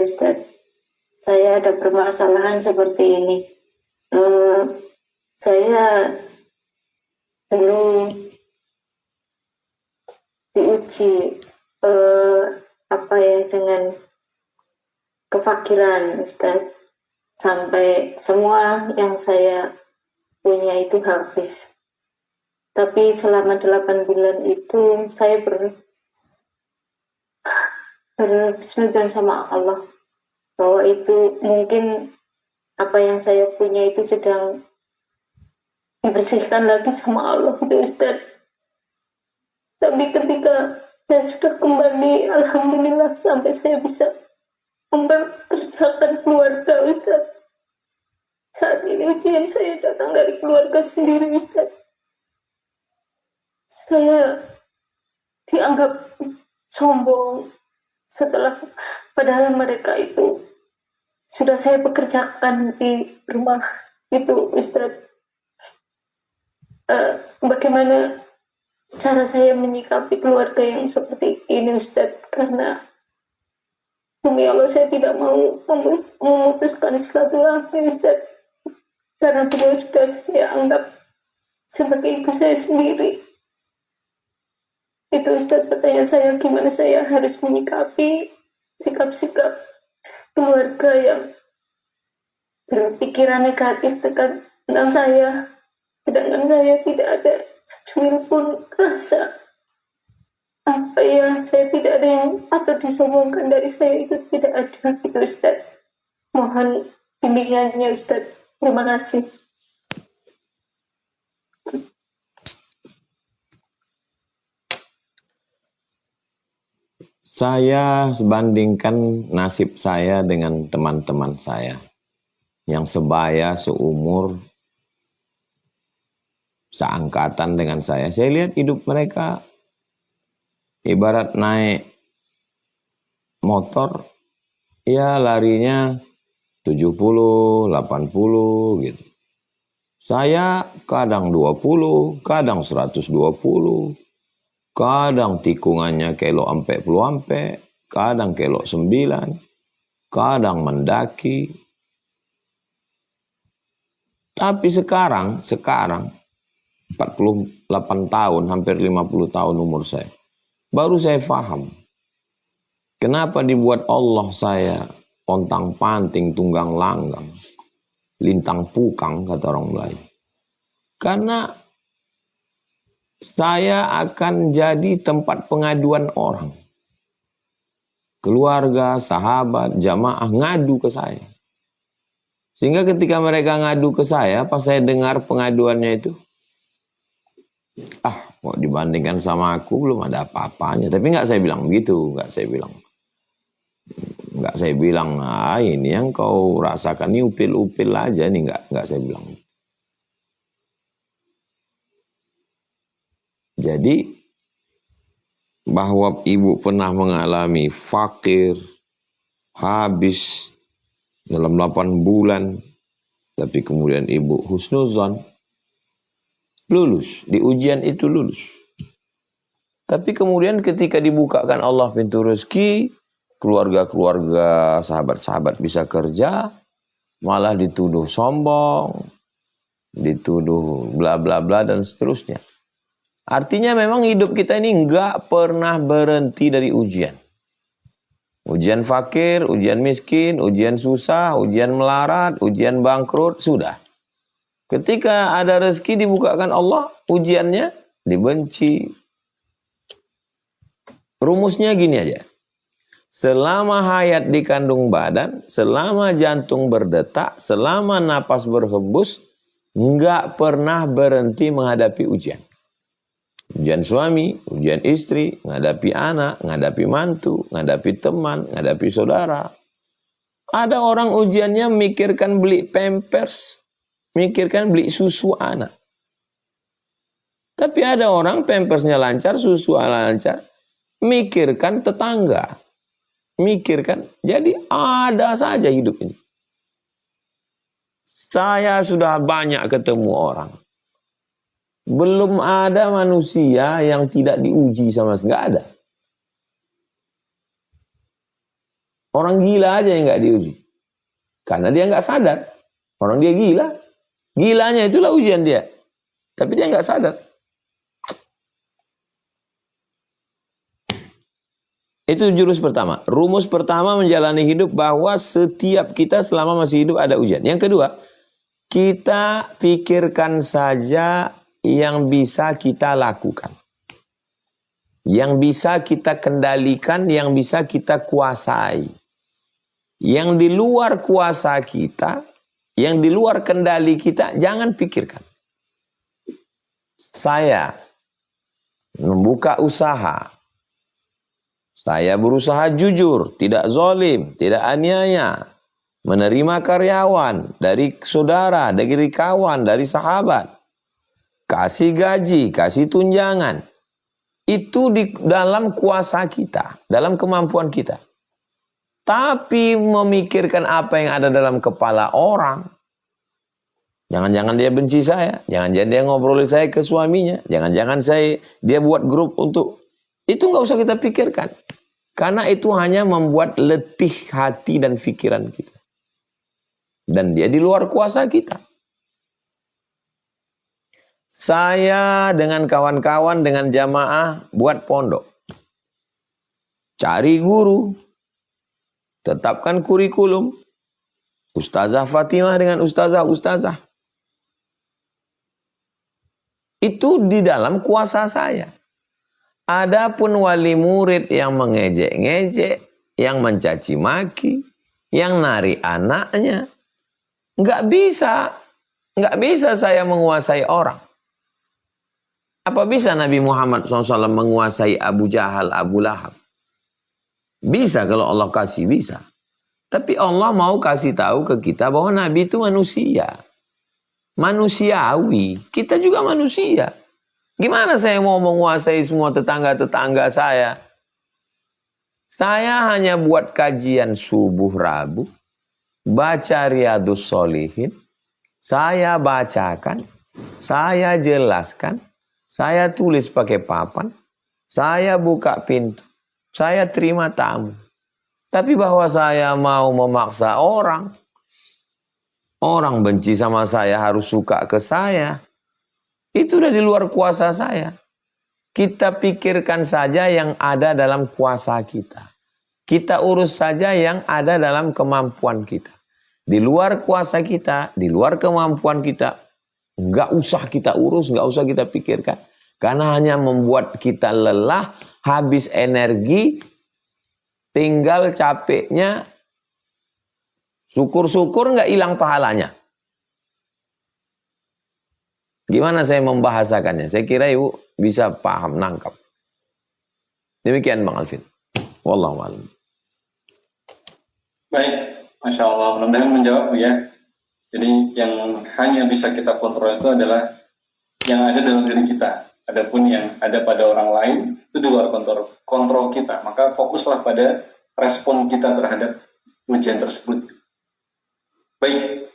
Ustadz, saya ada permasalahan seperti ini. Eh, saya dulu diuji eh, apa ya dengan kefakiran, Ustadz, sampai semua yang saya punya itu habis. Tapi selama 8 bulan itu saya berhusnudzon sama Allah bahwa itu mungkin apa yang saya punya itu sedang dibersihkan lagi sama Allah, Ustaz. Tapi ketika saya sudah kembali, alhamdulillah sampai saya bisa memperkerjakan keluarga, Ustaz. Saat ini ujian saya datang dari keluarga sendiri, Ustaz. Saya dianggap sombong setelah padahal mereka itu sudah saya pekerjakan di rumah itu, Ustaz. Bagaimana cara saya menyikapi keluarga yang seperti ini, Ustaz? Karena demi Allah saya tidak mau memutuskan silaturahmi, Ustaz. Karena beliau sudah saya anggap sebagai ibu saya sendiri. Itu, Ustaz, pertanyaan saya, gimana saya harus menyikapi sikap-sikap keluarga yang berpikiran negatif tentang saya, sedangkan saya tidak ada secuil pun rasa apa ya, saya tidak ada yang atau disombongkan dari saya, itu tidak ada, gitu, Ustaz. Mohon bimbingannya, Ustaz. Terima kasih. Saya bandingkan nasib saya dengan teman-teman saya yang sebaya, seumur, seangkatan dengan saya. Saya lihat hidup mereka ibarat naik motor, ya larinya 70, 80 gitu. Saya kadang 20, kadang 120, kadang tikungannya kelok ampe puluh ampe, kadang kelok 9, kadang mendaki. Tapi sekarang 48 tahun, hampir 50 tahun umur saya, baru saya paham kenapa dibuat Allah saya pontang-panting, tunggang langgang, lintang pukang kata orang Melayu. Karena saya akan jadi tempat pengaduan orang. Keluarga, sahabat, jamaah ngadu ke saya. Sehingga ketika mereka ngadu ke saya, pas saya dengar pengaduannya itu, kok dibandingkan sama aku belum ada apa-apanya. Tapi nggak saya bilang begitu, nggak saya bilang, ini yang kau rasakan ini upil-upil aja nih, nggak saya bilang. Jadi bahwa ibu pernah mengalami fakir, habis dalam 8 bulan, tapi kemudian ibu husnuzon, lulus, di ujian itu lulus. Tapi kemudian ketika dibukakan Allah pintu rezeki, keluarga-keluarga, sahabat-sahabat bisa kerja, malah dituduh sombong, dituduh bla bla bla dan seterusnya. Artinya memang hidup kita ini enggak pernah berhenti dari ujian. Ujian fakir, ujian miskin, ujian susah, ujian melarat, ujian bangkrut, sudah. Ketika ada rezeki dibukakan Allah, ujiannya dibenci. Rumusnya gini aja. Selama hayat di kandung badan, selama jantung berdetak, selama napas berhembus, enggak pernah berhenti menghadapi ujian. Ujian suami, ujian istri, menghadapi anak, menghadapi mantu, menghadapi teman, menghadapi saudara. Ada orang ujiannya mikirkan beli pampers, mikirkan beli susu anak. Tapi ada orang pampersnya lancar, susu lancar, mikirkan tetangga. Mikirkan, jadi ada saja hidup ini. Saya sudah banyak ketemu orang. Belum ada manusia yang tidak diuji sama sekali, nggak ada. Orang gila aja yang nggak diuji. Karena dia nggak sadar. Orang dia gila. Gilanya itulah ujian dia. Tapi dia nggak sadar. Itu jurus pertama. Rumus pertama menjalani hidup bahwa setiap kita selama masih hidup ada ujian. Yang kedua, kita pikirkan saja yang bisa kita lakukan. Yang bisa kita kendalikan, yang bisa kita kuasai. Yang di luar kuasa kita, yang di luar kendali kita, jangan pikirkan. Saya membuka usaha. Saya berusaha jujur, tidak zalim, tidak aniaya. Menerima karyawan dari saudara, dari kawan, dari sahabat. Kasih gaji, kasih tunjangan. Itu di dalam kuasa kita, dalam kemampuan kita. Tapi memikirkan apa yang ada dalam kepala orang. Jangan-jangan dia benci saya. Jangan-jangan dia ngobrolin saya ke suaminya. Jangan-jangan dia buat grup untuk. Itu nggak usah kita pikirkan. Karena itu hanya membuat letih hati dan pikiran kita. Dan dia di luar kuasa kita. Saya dengan kawan-kawan, dengan jamaah buat pondok. Cari guru. Tetapkan kurikulum. Ustazah Fatimah dengan ustazah. Itu di dalam kuasa saya. Adapun wali murid yang mengejek-ngejek, yang mencaci maki, yang nari anaknya, nggak bisa saya menguasai orang. Apa bisa Nabi Muhammad SAW menguasai Abu Jahal, Abu Lahab? Bisa kalau Allah kasih, bisa. Tapi Allah mau kasih tahu ke kita bahwa Nabi itu manusia. Manusiawi. Kita juga manusia. Gimana saya mau menguasai semua tetangga-tetangga saya? Saya hanya buat kajian subuh Rabu. Baca Riyadhus Shalihin. Saya bacakan. Saya jelaskan. Saya tulis pakai papan. Saya buka pintu. Saya terima tamu. Tapi bahwa saya mau memaksa orang benci sama saya harus suka ke saya, itu udah di luar kuasa saya. Kita pikirkan saja yang ada dalam kuasa kita. Kita urus saja yang ada dalam kemampuan kita. Di luar kuasa kita, di luar kemampuan kita, nggak usah kita urus, nggak usah kita pikirkan. Karena hanya membuat kita lelah, habis energi, tinggal capeknya, syukur-syukur nggak hilang pahalanya. Gimana saya membahasakannya? Saya kira ibu bisa paham, nangkap. Demikian Bang Alvin. Wallahu a'lam. Baik, Masya Allah. Mudah-mudahan menjawab Bu ya. Jadi yang hanya bisa kita kontrol itu adalah yang ada dalam diri kita. Adapun yang ada pada orang lain itu di luar kontrol kita. Maka fokuslah pada respon kita terhadap ujian tersebut. Baik,